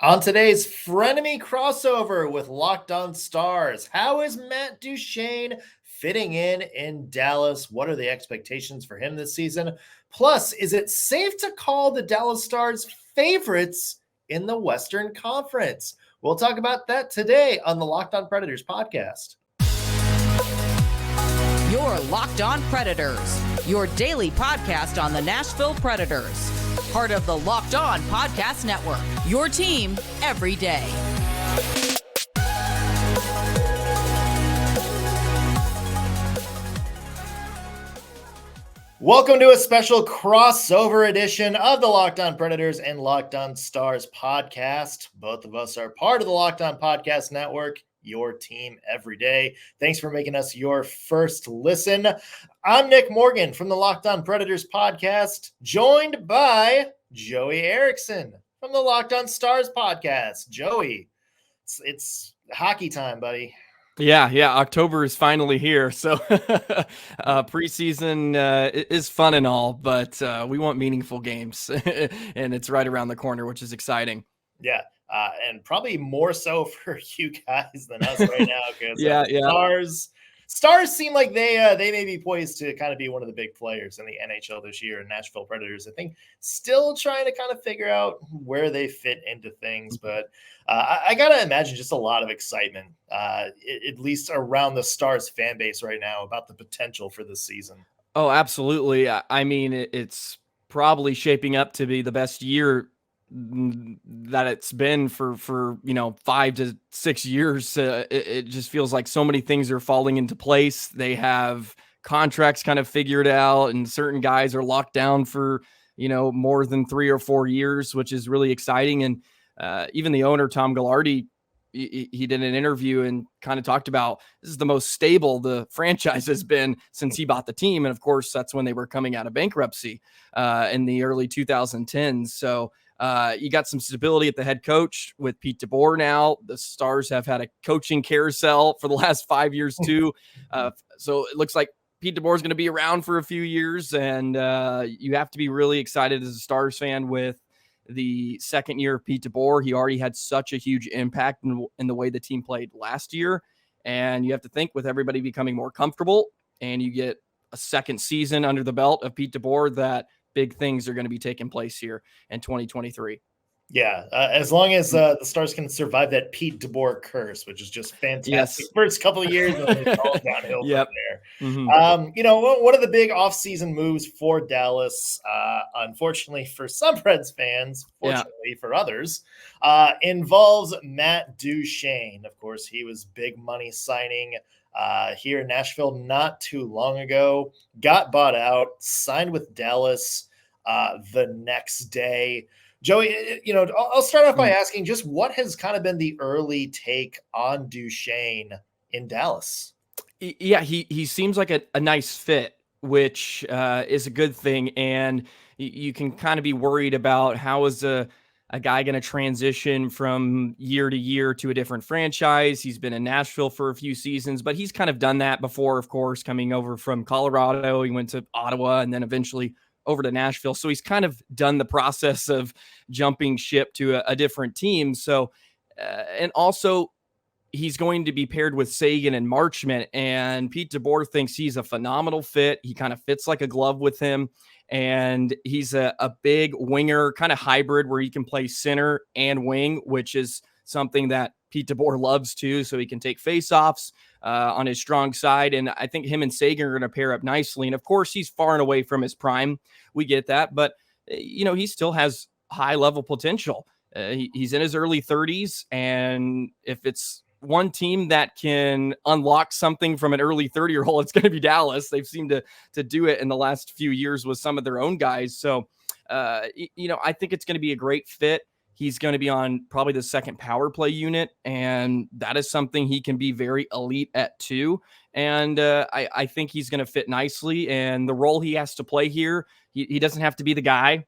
On today's frenemy crossover with Locked On Stars, how is Matt Duchene fitting in Dallas? What are the expectations for him this season? Plus, is it safe to call the Dallas Stars favorites in the Western Conference? We'll talk about that today on the Locked On Predators podcast. You're Locked On Predators, your daily podcast on the Nashville Predators. Part of the Locked On Podcast Network, your team every day. Welcome to a special crossover edition of the Locked On Predators and Locked On Stars podcast. Both of us are part of the Locked On Podcast Network, your team every day. Thanks for making us your first listen. I'm Nick Morgan from the Locked On Predators podcast, joined by Joey Erickson from the Locked On Stars podcast. Joey, it's hockey time, buddy. Yeah. October is finally here. So preseason is fun and all, but we want meaningful games and it's right around the corner, which is exciting. Yeah. And probably more so for you guys than us right now, because Stars seem like they may be poised to kind of be one of the big players in the NHL this year. And Nashville Predators, I think, still trying to kind of figure out where they fit into things. But I gotta imagine just a lot of excitement, at least around the Stars fan base right now, about the potential for this season. Oh, absolutely. I mean, it's probably shaping up to be the best year that it's been for 5 to 6 years. It just feels like so many things are falling into place. They have contracts kind of figured out, and certain guys are locked down for more than 3 or 4 years, which is really exciting. And even the owner, Tom Ghilardi, he did an interview and kind of talked about this is the most stable the franchise has been since he bought the team. And of course, that's when they were coming out of bankruptcy in the early 2010s. So you got some stability at the head coach with Pete DeBoer now. The Stars have had a coaching carousel for the last 5 years too. So it looks like Pete DeBoer is going to be around for a few years, and you have to be really excited as a Stars fan with the second year of Pete DeBoer. He already had such a huge impact in the way the team played last year. And you have to think with everybody becoming more comfortable and you get a second season under the belt of Pete DeBoer that big things are going to be taking place here in 2023. Yeah, as long as the Stars can survive that Pete DeBoer curse, which is just fantastic. Yes. First couple of years, and it's all downhill from there. Mm-hmm. One of the big offseason moves for Dallas, unfortunately for some Preds fans, fortunately for others, involves Matt Duchene. Of course, he was big money signing here in Nashville not too long ago, got bought out, signed with Dallas the next day. Joey, I'll start off by asking just what has kind of been the early take on Duchene in Dallas? Yeah, he seems like a nice fit, which is a good thing. And you can kind of be worried about how is a guy going to transition from year to year to a different franchise. He's been in Nashville for a few seasons, but he's kind of done that before, of course, coming over from Colorado. He went to Ottawa and then eventually over to Nashville. So he's kind of done the process of jumping ship to a different team. So, and also he's going to be paired with Seguin and Marchment, and Pete DeBoer thinks he's a phenomenal fit. He kind of fits like a glove with him. And he's a big winger, kind of hybrid where he can play center and wing, which is something that Pete DeBoer loves too. So he can take faceoffs on his strong side. And I think him and Seguin are going to pair up nicely. And of course, he's far and away from his prime. We get that. But, he still has high level potential. He's in his early 30s. And if it's one team that can unlock something from an early 30-year-old, it's going to be Dallas. They've seemed to do it in the last few years with some of their own guys. So, I think it's going to be a great fit. He's going to be on probably the second power play unit, and that is something he can be very elite at too. And I think he's going to fit nicely. And the role he has to play here, he doesn't have to be the guy.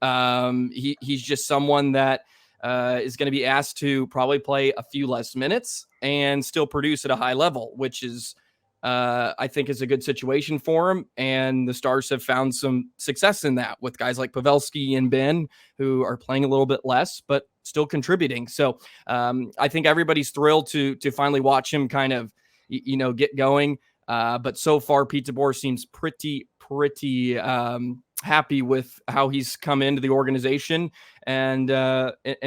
He's just someone that is going to be asked to probably play a few less minutes and still produce at a high level, which is I think is a good situation for him. And the Stars have found some success in that with guys like Pavelski and Ben, who are playing a little bit less, but still contributing. So I think everybody's thrilled to finally watch him kind of, get going. But so far, Pete DeBoer seems pretty happy with how he's come into the organization and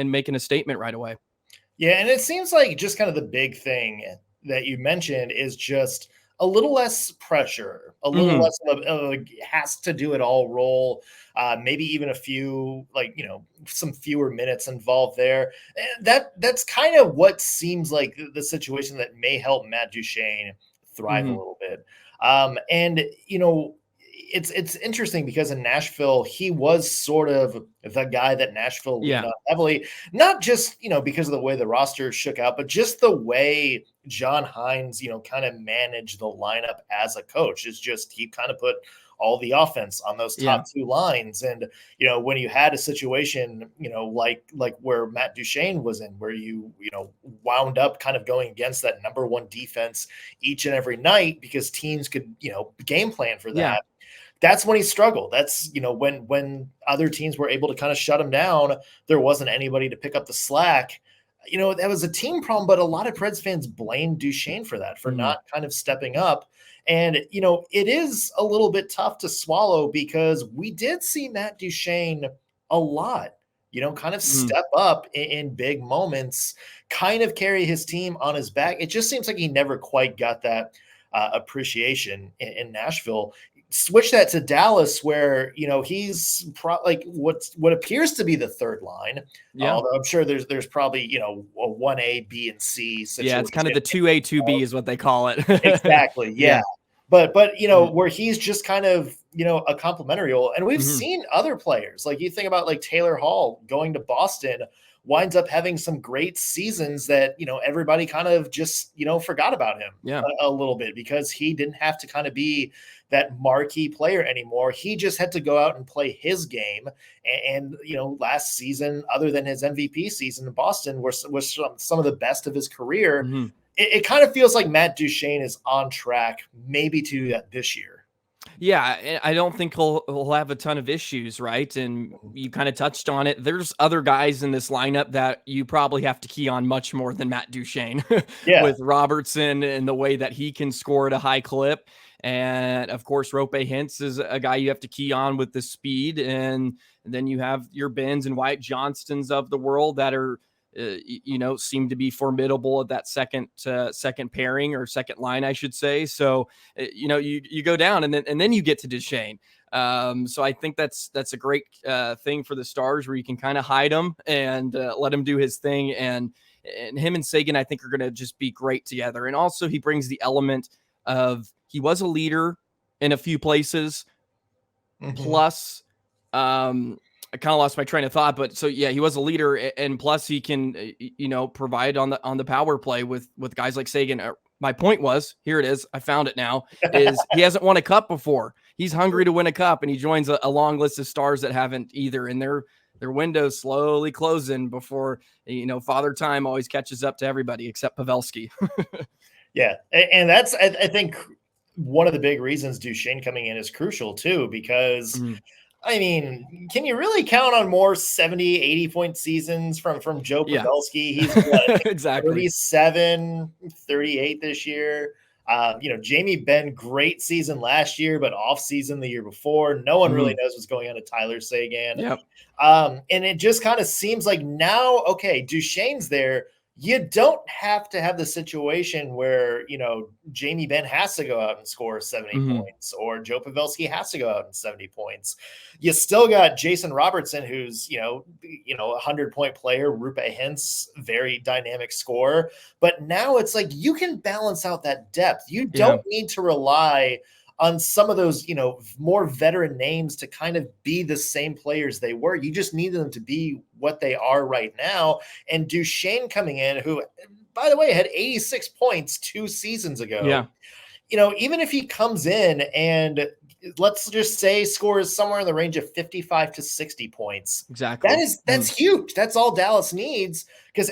making a statement right away. Yeah, and it seems like just kind of the big thing that you mentioned is just a little less pressure, a little less of a has to do it all role, maybe even a few, some fewer minutes involved there. And that's kind of what seems like the situation that may help Matt Duchene thrive a little bit. It's interesting because in Nashville, he was sort of the guy that Nashville leaned on heavily, not just, because of the way the roster shook out, but just the way John Hines, kind of managed the lineup as a coach. Is just he kind of put all the offense on those top two lines. And, when you had a situation, like where Matt Duchene was in, where you wound up kind of going against that number one defense each and every night because teams could, game plan for that. Yeah. That's when he struggled. That's, when other teams were able to kind of shut him down, there wasn't anybody to pick up the slack. That was a team problem, but a lot of Preds fans blame Duchene for that, for not kind of stepping up. And, it is a little bit tough to swallow because we did see Matt Duchene a lot, kind of step up in big moments, kind of carry his team on his back. It just seems like he never quite got that appreciation in Nashville. Switch that to Dallas, where he's what appears to be the third line. Although I'm sure there's probably a 1A, B, and C situation. Yeah, it's kind of the 2A, 2B is what they call it. Exactly. Yeah. But where he's just kind of a complimentary role, and we've seen other players, like you think about like Taylor Hall going to Boston, winds up having some great seasons that, everybody kind of just, forgot about him a little bit because he didn't have to kind of be that marquee player anymore. He just had to go out and play his game. And last season, other than his MVP season in Boston, was some of the best of his career. It kind of feels like Matt Duchene is on track maybe to do that this year. Yeah, I don't think he'll have a ton of issues, right? And you kind of touched on it. There's other guys in this lineup that you probably have to key on much more than Matt Duchene with Robertson and the way that he can score at a high clip. And of course, Rope Hintz is a guy you have to key on with the speed. And then you have your Benz and Wyatt Johnstons of the world that are, seem to be formidable at that second pairing or second line, I should say. So, you go down and then you get to Duchene. So I think that's a great thing for the Stars, where you can kind of hide him and let him do his thing. And him and Seguin, I think, are going to just be great together. And also he brings the element of, he was a leader in a few places. Plus, I kind of lost my train of thought, but so he was a leader, and plus he can, provide on the power play with guys like Seguin. My point was, here it is, I found it now, is he hasn't won a cup before. He's hungry to win a cup, and he joins a long list of Stars that haven't either, and their windows slowly closing before, Father Time always catches up to everybody except Pavelski. Yeah, and that's, I think, one of the big reasons Duchene coming in is crucial too, because I mean, can you really count on more 70, 80-point seasons from Joe Pavelski? He's what, exactly 37, 38 this year. Jamie Benn, great season last year, but off season the year before. No one really knows what's going on to Tyler Seguin. And it just kind of seems like now, okay, Duchene's there. You don't have to have the situation where, Jamie Benn has to go out and score 70 points, or Joe Pavelski has to go out and 70 points. You still got Jason Robertson, who's, a 100-point player, Rupe Hintz, very dynamic scorer. But now it's like you can balance out that depth. You don't need to rely on some of those, more veteran names to kind of be the same players they were. You just need them to be what they are right now. And Duchene coming in, who, by the way, had 86 points 2 seasons ago. Even if he comes in and, let's just say, scores somewhere in the range of 55 to 60 points. Exactly. That's huge. That's all Dallas needs, because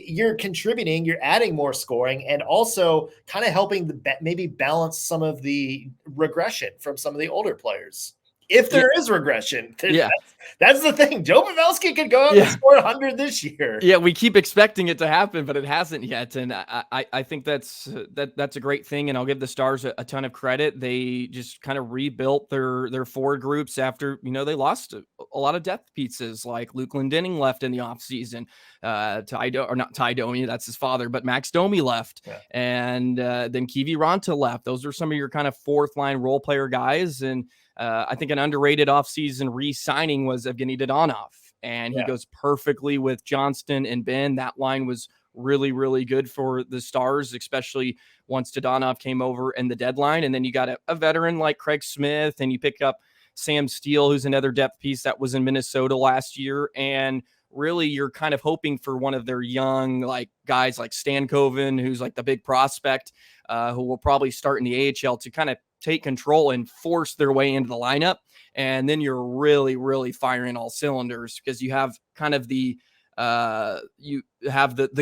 you're contributing, you're adding more scoring, and also kind of helping maybe balance some of the regression from some of the older players. if there is regression. Yeah. That's the thing. Joe Pavelski could go out and score 100 this year. Yeah, we keep expecting it to happen, but it hasn't yet. And I think that's a great thing. And I'll give the Stars a ton of credit. They just kind of rebuilt their forward groups after, they lost a lot of depth pieces, like Luke Glendening left in the offseason. Not Ty Domi, that's his father, but Max Domi left. Yeah. And then Kivi Ranta left. Those are some of your kind of fourth line role player guys. And I think an underrated offseason re-signing was Evgeny Dodonov, and he goes perfectly with Johnston and Ben. That line was really, really good for the Stars, especially once Dodonov came over in the deadline. And then you got a veteran like Craig Smith, and you pick up Sam Steele, who's another depth piece that was in Minnesota last year. And really, you're kind of hoping for one of their young guys like Stankoven, who's like the big prospect, who will probably start in the AHL, to kind of take control and force their way into the lineup. And then you're really, really firing all cylinders, because you have kind of the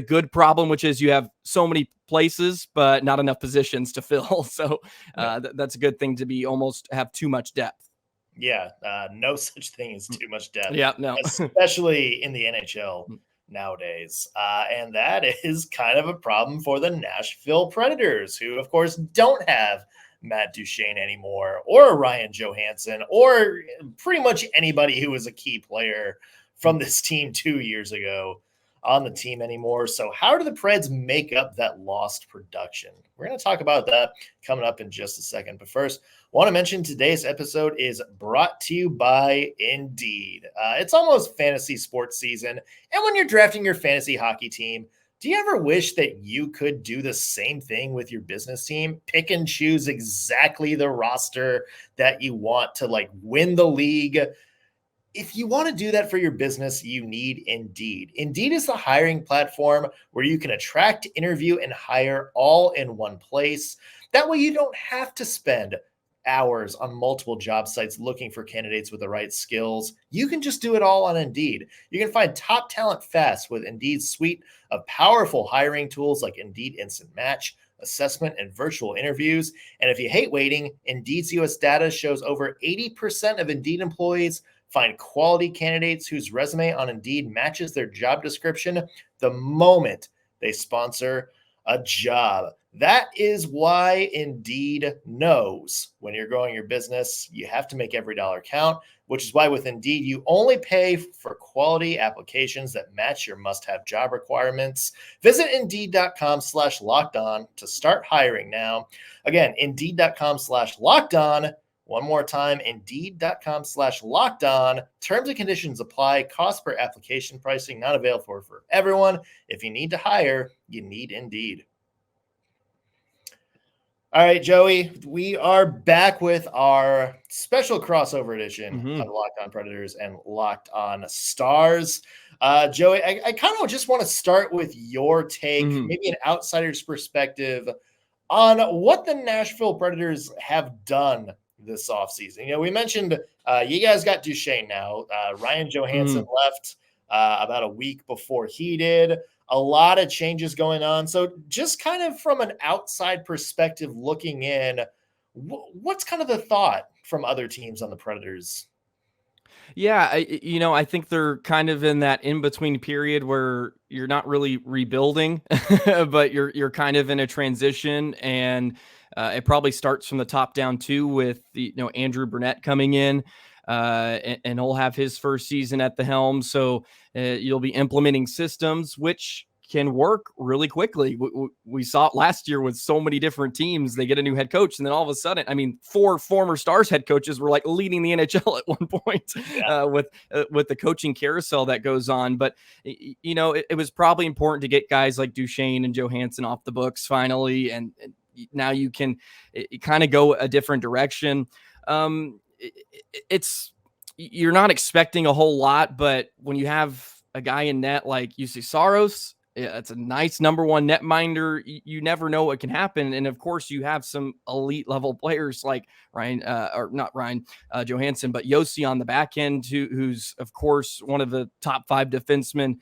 good problem, which is you have so many places, but not enough positions to fill. So that's a good thing, to almost have too much depth. Yeah. No such thing as too much depth. Yeah, no. Especially in the NHL nowadays. And that is kind of a problem for the Nashville Predators, who, of course, don't have Matt Duchene anymore, or Ryan Johansson, or pretty much anybody who was a key player from this team 2 years ago on the team anymore. So how do the Preds make up that lost production? We're going to talk about that coming up in just a second. But first, I want to mention today's episode is brought to you by Indeed. It's almost fantasy sports season, and when you're drafting your fantasy hockey team, do you ever wish that you could do the same thing with your business team? Pick and choose exactly the roster that you want to win the league. If you want to do that for your business, you need Indeed. Indeed is the hiring platform where you can attract, interview, and hire all in one place. That way you don't have to spend hours on multiple job sites looking for candidates with the right skills. You can just do it all on Indeed. You can find top talent fast with Indeed's suite of powerful hiring tools like Indeed Instant Match, assessment, and virtual interviews. And if you hate waiting, Indeed's US data shows over 80% of Indeed employees find quality candidates whose resume on Indeed matches their job description the moment they sponsor a job. That is why Indeed knows when you're growing your business, you have to make every dollar count, which is why with Indeed, you only pay for quality applications that match your must-have job requirements. Visit Indeed.com/lockedon to start hiring now. Again, Indeed.com/lockedon. One more time, Indeed.com/lockedon. Terms and conditions apply. Cost per application pricing not available for everyone. If you need to hire, you need Indeed. All right, Joey, we are back with our special crossover edition of Locked On Predators and Locked On Stars. Joey, I kind of just want to start with your take, maybe an outsider's perspective on what the Nashville Predators have done this offseason. We mentioned you guys got Duchene now. Ryan Johansson left about a week before he did. A lot of changes going on. So just kind of from an outside perspective looking in, what's kind of the thought from other teams on the Predators? Yeah, I think they're kind of in that in-between period where you're not really rebuilding, but you're kind of in a transition, and it probably starts from the top down too, with Andrew Burnett coming in, and he'll have his first season at the helm. So you'll be implementing systems which can work really quickly. We saw it last year with so many different teams. They get a new head coach, and then all of a sudden, 4 former Stars head coaches were leading the NHL at one point with the coaching carousel that goes on. But it was probably important to get guys like Duchene and Johansson off the books finally, and now you can kind of go a different direction. You're not expecting a whole lot, but when you have a guy in net like UC Saros, it's a nice number one netminder. You never know what can happen. And of course, you have some elite level players like Johansson, but Yossi on the back end, who's of course one of the top 5 defensemen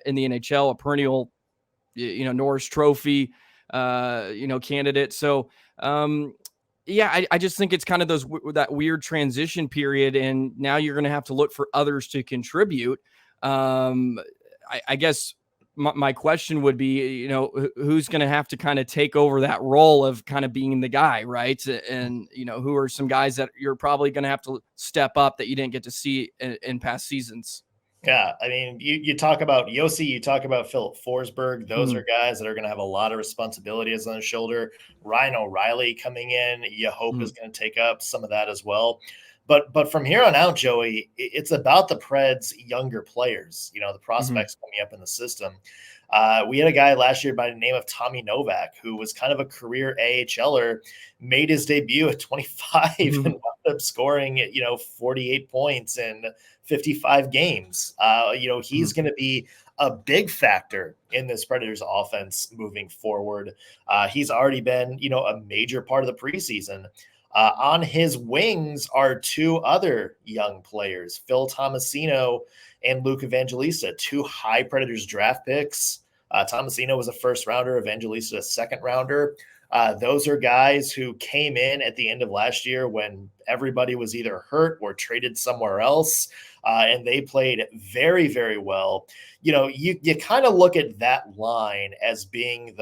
in the NHL, a perennial, Norris Trophy, candidate. So Yeah, I just think it's kind of that weird transition period, and now you're going to have to look for others to contribute. I guess my question would be, who's going to have to kind of take over that role of kind of being the guy, right? And, who are some guys that you're probably going to have to step up that you didn't get to see in past seasons? Yeah, I mean, you talk about Yossi, you talk about Philip Forsberg. Those are guys that are going to have a lot of responsibilities on their shoulder. Ryan O'Reilly coming in, you hope is going to take up some of that as well. But from here on out, Joey, it's about the Preds' younger players. The prospects coming up in the system. We had a guy last year by the name of Tommy Novak, who was kind of a career AHLer, made his debut at 25 and wound up scoring, 48 points in 55 games. He's going to be a big factor in this Predators offense moving forward. He's already been, a major part of the preseason. On his wings are two other young players, Phil Tomasino and Luke Evangelista, two high Predators draft picks. Tomasino was a first rounder, Evangelista a second rounder. Those are guys who came in at the end of last year when everybody was either hurt or traded somewhere else, and they played very, very well. You kind of look at that line as being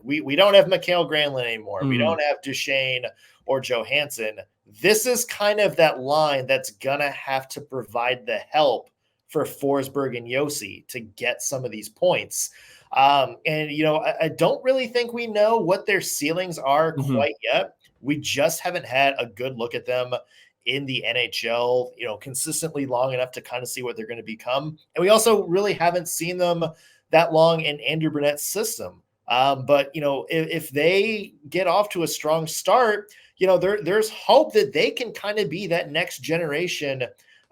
we don't have Mikael Granlund anymore. We don't have Duchene or Johansson. This is kind of that line that's going to have to provide the help for Forsberg and Yossi to get some of these points. I don't really think we know what their ceilings are quite yet. We just haven't had a good look at them in the NHL, consistently long enough to kind of see what they're going to become. And we also really haven't seen them that long in Andrew Burnett's system. But if they get off to a strong start, there's hope that they can kind of be that next generation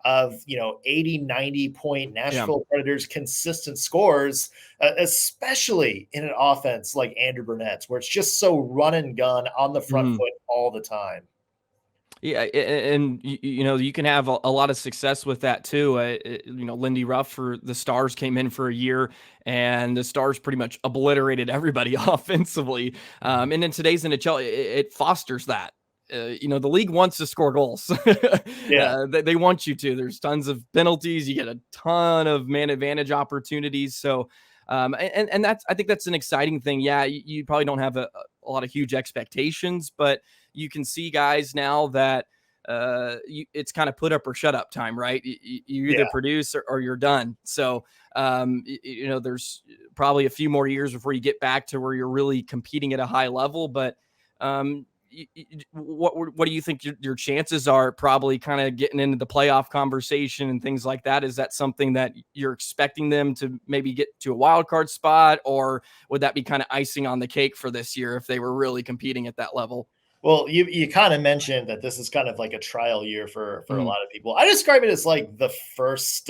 of 80, 90 point Nashville Predators consistent scores, especially in an offense like Andrew Burnett's, where it's just so run and gun on the front foot all the time. Yeah, and you can have a lot of success with that too. Lindy Ruff for the Stars came in for a year, and the Stars pretty much obliterated everybody offensively. And in today's NHL, it fosters that. The league wants to score goals. They want you to. There's tons of penalties. You get a ton of man advantage opportunities. So, and that's, I think that's an exciting thing. Yeah, you probably don't have a lot of huge expectations, but you can see guys now that it's kind of put up or shut up time, right? You either produce or you're done. So, there's probably a few more years before you get back to where you're really competing at a high level. But what do you think your chances are probably kind of getting into the playoff conversation and things like that? Is that something that you're expecting them to maybe get to a wild card spot, or would that be kind of icing on the cake for this year if they were really competing at that level? Well, you kind of mentioned that this is kind of like a trial year for a lot of people. I describe it as like the first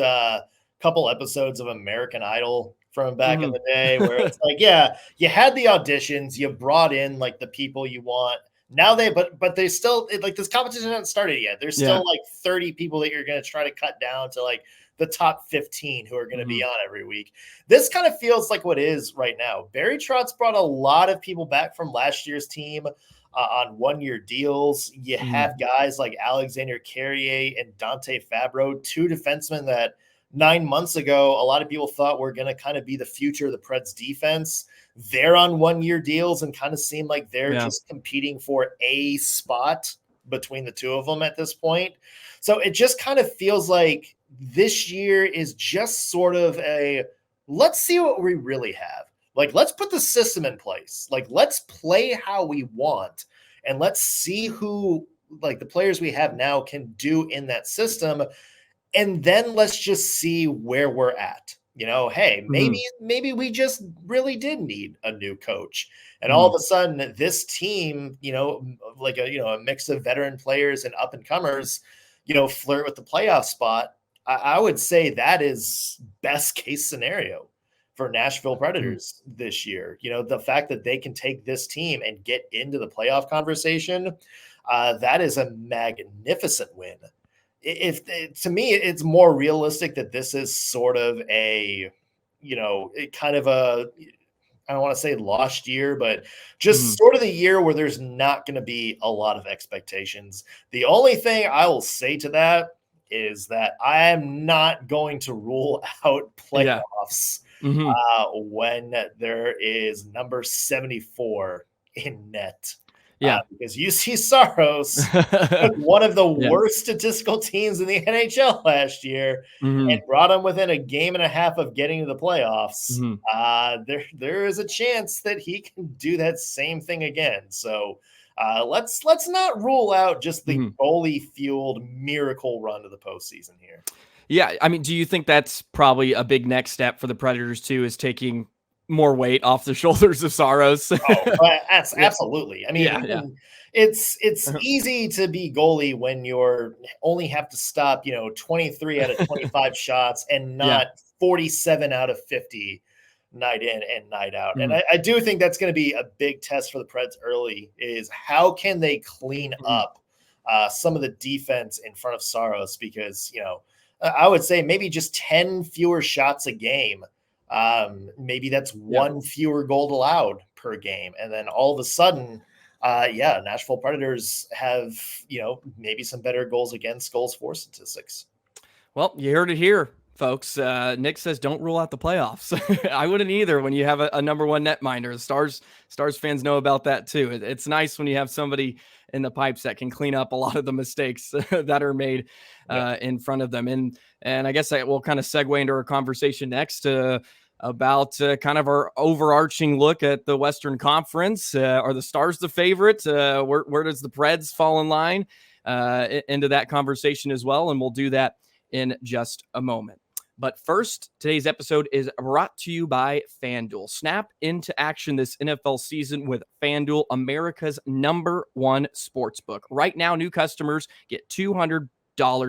couple episodes of American Idol from back in the day, where it's like, you had the auditions, you brought in like the people you want. Now but they still, like, this competition hasn't started yet. There's still like 30 people that you're going to try to cut down to like the top 15 who are going to be on every week. This kind of feels like what is right now. Barry Trotz brought a lot of people back from last year's team on one-year deals. You have guys like Alexander Carrier and Dante Fabro, two defensemen that 9 months ago, a lot of people thought were going to kind of be the future of the Preds defense. They're on one-year deals and kind of seem like they're just competing for a spot between the two of them at this point. So it just kind of feels like this year is just sort of let's see what we really have. Like, let's put the system in place. Like, let's play how we want, and let's see who, like, the players we have now can do in that system. And then let's just see where we're at. Hey, maybe we just really did need a new coach. And all of a sudden this team, like a mix of veteran players and up and comers, flirt with the playoff spot. I would say that is best case scenario for Nashville Predators this year. The fact that they can take this team and get into the playoff conversation, that is a magnificent win. To me, it's more realistic that this is sort of a, kind of a, I don't want to say lost year, but just sort of the year where there's not going to be a lot of expectations. The only thing I will say to that is that I am not going to rule out playoffs when there is number 74 in net. Because UC Saros took one of the worst statistical teams in the NHL last year and brought them within a game and a half of getting to the playoffs. There is a chance that he can do that same thing again. So let's not rule out just the goalie-fueled miracle run to the postseason here. Yeah, I mean, do you think that's probably a big next step for the Predators too, is taking more weight off the shoulders of Saros? Absolutely. I mean, it's easy to be goalie when you're only have to stop, 23 out of 25 shots and not 47 out of 50 night in and night out. And I do think that's going to be a big test for the Preds early, is how can they clean up some of the defense in front of Saros, because, I would say maybe just 10 fewer shots a game. Maybe that's one fewer goal allowed per game. And then all of a sudden, Nashville Predators have, maybe some better goals against, goals for statistics. Well, you heard it here, folks. Nick says don't rule out the playoffs. I wouldn't either when you have a number one netminder. Stars fans know about that too. It's nice when you have somebody in the pipes that can clean up a lot of the mistakes that are made in front of them. And I guess we'll kind of segue into our conversation next about kind of our overarching look at the Western Conference. Are the Stars the favorite? Where does the Preds fall in line into that conversation as well? And we'll do that in just a moment. But first, today's episode is brought to you by FanDuel. Snap into action this NFL season with FanDuel, America's #1 sportsbook. Right now, new customers get $200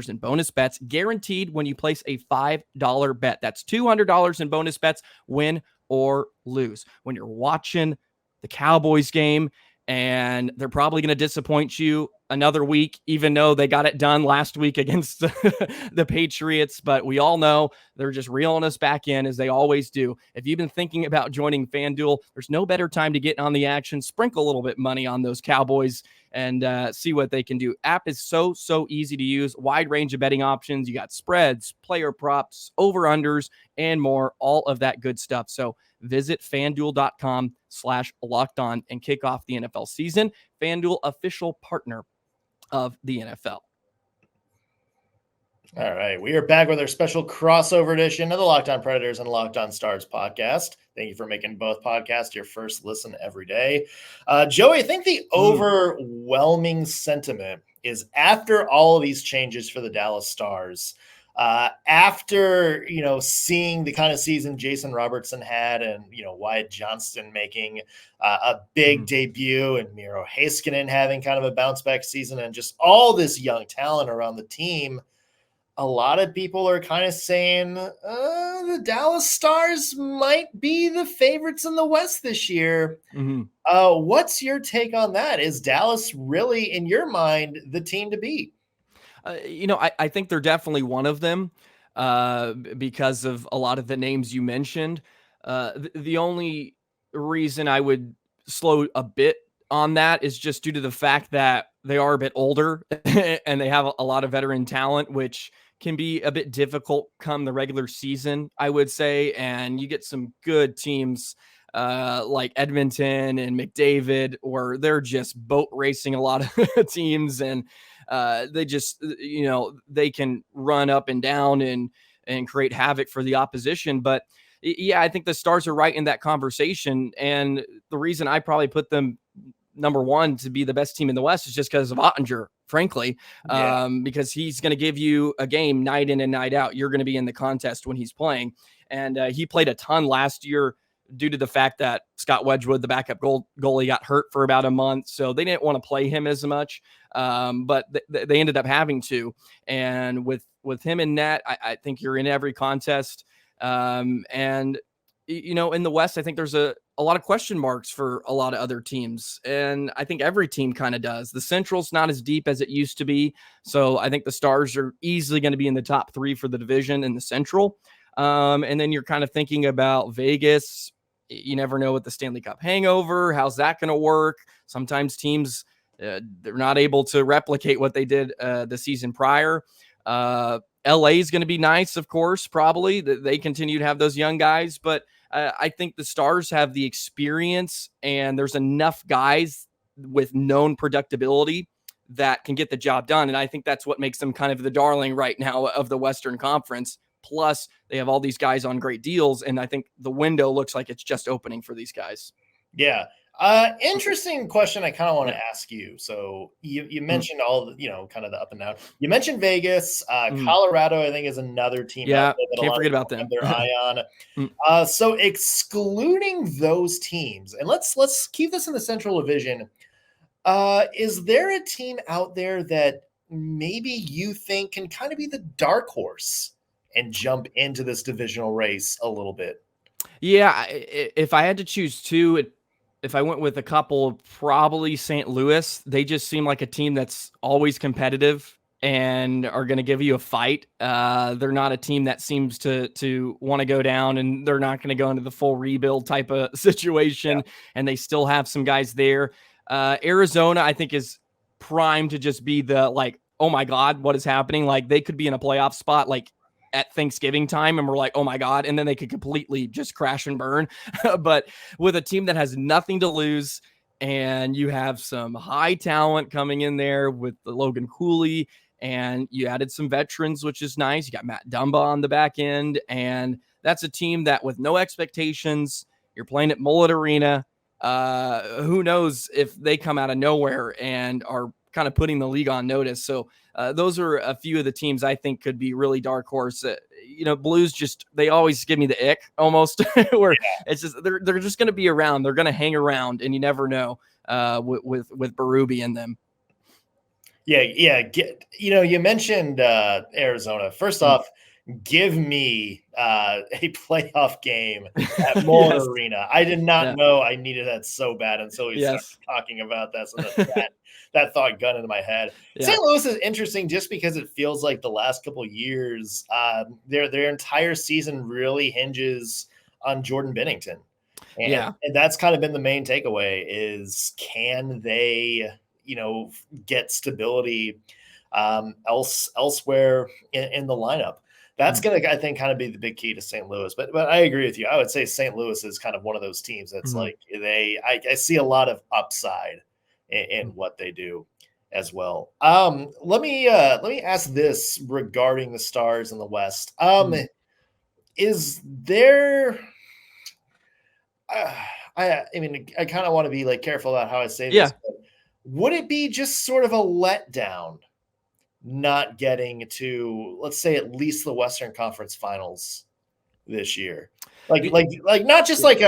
in bonus bets guaranteed when you place a $5 bet. That's $200 in bonus bets, win or lose. When you're watching the Cowboys game and they're probably going to disappoint you another week, even though they got it done last week against the Patriots. But we all know they're just reeling us back in, as they always do. If you've been thinking about joining FanDuel, there's no better time to get on the action. Sprinkle a little bit of money on those Cowboys and see what they can do. App is so easy to use. Wide range of betting options. You got spreads, player props, over-unders, and more. All of that good stuff. So visit FanDuel.com/lockedon and kick off the NFL season. FanDuel, official partner of the NFL. All right, we are back with our special crossover edition of the Locked On Predators and Locked On Stars podcast. Thank you for making both podcasts your first listen every day. Joey, I think the overwhelming sentiment is, after all of these changes for the Dallas Stars, after, seeing the kind of season Jason Robertson had, and, Wyatt Johnston making a big debut, and Miro Heiskanen having kind of a bounce back season, and just all this young talent around the team, a lot of people are kind of saying the Dallas Stars might be the favorites in the West this year. What's your take on that? Is Dallas really, in your mind, the team to beat? I think they're definitely one of them because of a lot of the names you mentioned. The only reason I would slow a bit on that is just due to the fact that they are a bit older and they have a lot of veteran talent, which can be a bit difficult come the regular season, I would say. And you get some good teams like Edmonton and McDavid, where they're just boat racing a lot of teams, and they just, they can run up and down and create havoc for the opposition. But yeah, I think the Stars are right in that conversation. And the reason I probably put them number one to be the best team in the West is just because of Ottinger, frankly, because he's going to give you a game night in and night out. You're going to be in the contest when he's playing. And he played a ton last year due to the fact that Scott Wedgwood, the backup goalie, got hurt for about a month. So they didn't want to play him as much, but they ended up having to. And with him in net, I think you're in every contest. And, in the West, I think there's a lot of question marks for a lot of other teams. And I think every team kind of does. The Central's not as deep as it used to be. So I think the Stars are easily going to be in the top 3 for the division in the Central. And then you're kind of thinking about Vegas, you never know with the Stanley Cup hangover. How's that going to work? Sometimes teams, they're not able to replicate what they did the season prior. LA is going to be nice, of course, probably. They continue to have those young guys, but I think the Stars have the experience, and there's enough guys with known productability that can get the job done. And I think that's what makes them kind of the darling right now of the Western Conference. Plus, they have all these guys on great deals, and I think the window looks like it's just opening for these guys. Yeah. Interesting question I kind of want to ask you. So you mentioned all the, kind of the up and down. You mentioned Vegas. Colorado, I think, is another team. Yeah, can't forget about them. Have their eye on. So excluding those teams, and let's keep this in the Central Division. Is there a team out there that maybe you think can kind of be the dark horse and jump into this divisional race a little bit? Yeah, if I had to choose two, if I went with a couple, probably St. Louis. They just seem like a team that's always competitive and are going to give you a fight. They're not a team that seems to want to go down, and they're not going to go into the full rebuild type of situation. Yeah. And they still have some guys there. Arizona, I think, is primed to just be the, like, oh my God, what is happening? Like, they could be in a playoff spot, like, at Thanksgiving time, and we're like, oh my God. And then they could completely just crash and burn. But with a team that has nothing to lose, and you have some high talent coming in there with the Logan Cooley, and you added some veterans, which is nice. You got Matt Dumba on the back end. And that's a team that, with no expectations, you're playing at Mullet Arena. Who knows if they come out of nowhere and are kind of putting the league on notice. So those are a few of the teams I think could be really dark horse. Blues, just, they always give me the ick almost, where it's just, they're just going to be around. They're going to hang around, and you never know with Berube in them. Yeah. You mentioned Arizona. First off, give me a playoff game at Mullet Arena. I did not know I needed that so bad until we started talking about that. So that thought gun into my head. Yeah. St. Louis is interesting just because it feels like the last couple of years, their entire season really hinges on Jordan Binnington. And that's kind of been the main takeaway is, can they, get stability elsewhere in the lineup? That's going to, I think, kind of be the big key to St. Louis. But I agree with you. I would say St. Louis is kind of one of those teams that's like I see a lot of upside in what they do as well. Let me ask this regarding the Stars in the West. Is there? I kind of want to be like careful about how I say this. But would it be just sort of a letdown not getting to, let's say, at least the Western Conference Finals this year? Like not just like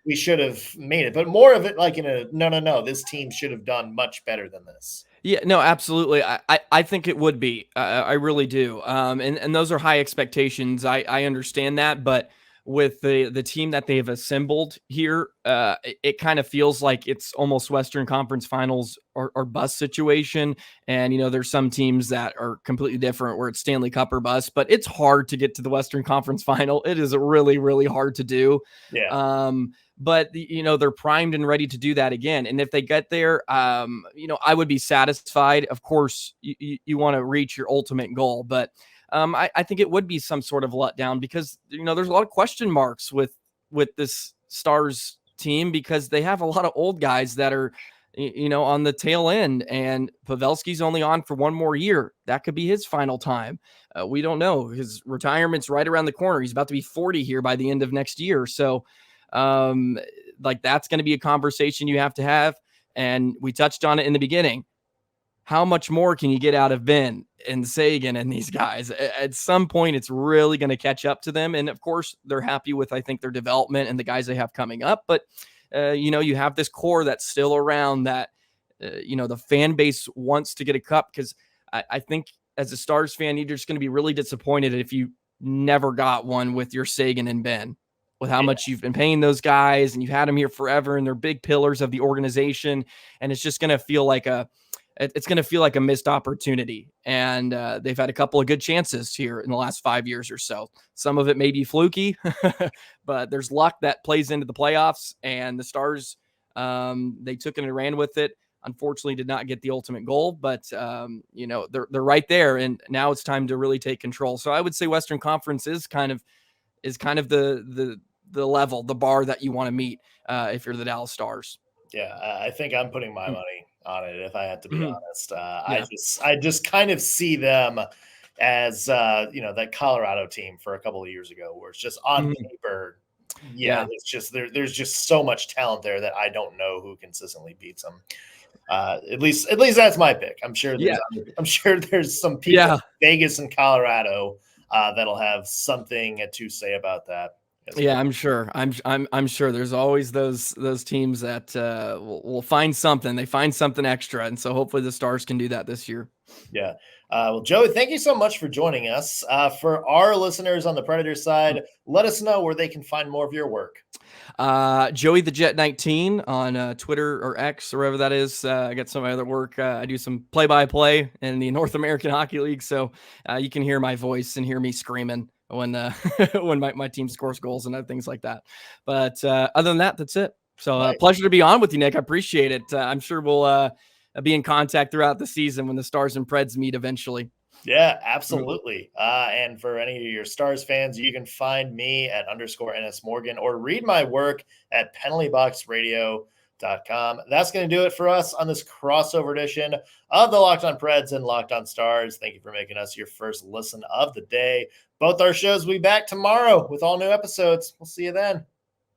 we should have made it, but more of it like in a no, this team should have done much better than this. Yeah, no, absolutely. I think it would be. I really do. And those are high expectations. I understand that, but with the team that they've assembled here, it kind of feels like it's almost Western Conference Finals or bust situation. And, there's some teams that are completely different where it's Stanley Cup or bust, but it's hard to get to the Western Conference Final. It is really, really hard to do. Yeah. But, they're primed and ready to do that again. And if they get there, I would be satisfied. Of course, you want to reach your ultimate goal, but I think it would be some sort of letdown because, there's a lot of question marks with this Stars team because they have a lot of old guys that are, on the tail end, and Pavelski's only on for one more year. That could be his final time. We don't know. His retirement's right around the corner. He's about to be 40 here by the end of next year. So that's going to be a conversation you have to have. And we touched on it in the beginning. How much more can you get out of Ben and Sagan and these guys? At some point, it's really going to catch up to them. And of course, they're happy with, I think, their development and the guys they have coming up. But, you have this core that's still around that, the fan base wants to get a cup because I think as a Stars fan, you're just going to be really disappointed if you never got one with your Sagan and Ben, with how much you've been paying those guys and you've had them here forever and they're big pillars of the organization. And it's just going to feel like a it's going to feel like a missed opportunity. And they've had a couple of good chances here in the last 5 years or so. Some of it may be fluky, but there's luck that plays into the playoffs. And the Stars, they took it and ran with it. Unfortunately, did not get the ultimate goal, but they're right there, and now it's time to really take control. So I would say Western Conference is kind of the level, the bar that you want to meet if you're the Dallas Stars. Yeah, I think I'm putting my money on it, if I had to be honest. Yeah. I just kind of see them as that Colorado team for a couple of years ago, where it's just on paper. Yeah, it's just there's just so much talent there that I don't know who consistently beats them. At least that's my pick. I'm sure there's some people in Vegas and Colorado that'll have something to say about that. Yeah, I'm sure. I'm sure there's always those teams that will find something. They find something extra, and so hopefully the Stars can do that this year. Yeah. Well, Joey, thank you so much for joining us. For our listeners on the Predators side, let us know where they can find more of your work. Joey the Jet 19 on Twitter or X or wherever that is. I got some other work. I do some play-by-play in the North American Hockey League, so you can hear my voice and hear me screaming when when my team scores goals and other things like that. But other than that, that's it. So pleasure to be on with you, Nick. I appreciate it. I'm sure we'll be in contact throughout the season when the Stars and Preds meet eventually. Yeah, absolutely. And for any of your Stars fans, you can find me at _NS Morgan or read my work at penaltyboxradio.com. That's going to do it for us on this crossover edition of the Locked On Preds and Locked On Stars. Thank you for making us your first listen of the day. Both our shows will be back tomorrow with all new episodes. We'll see you then.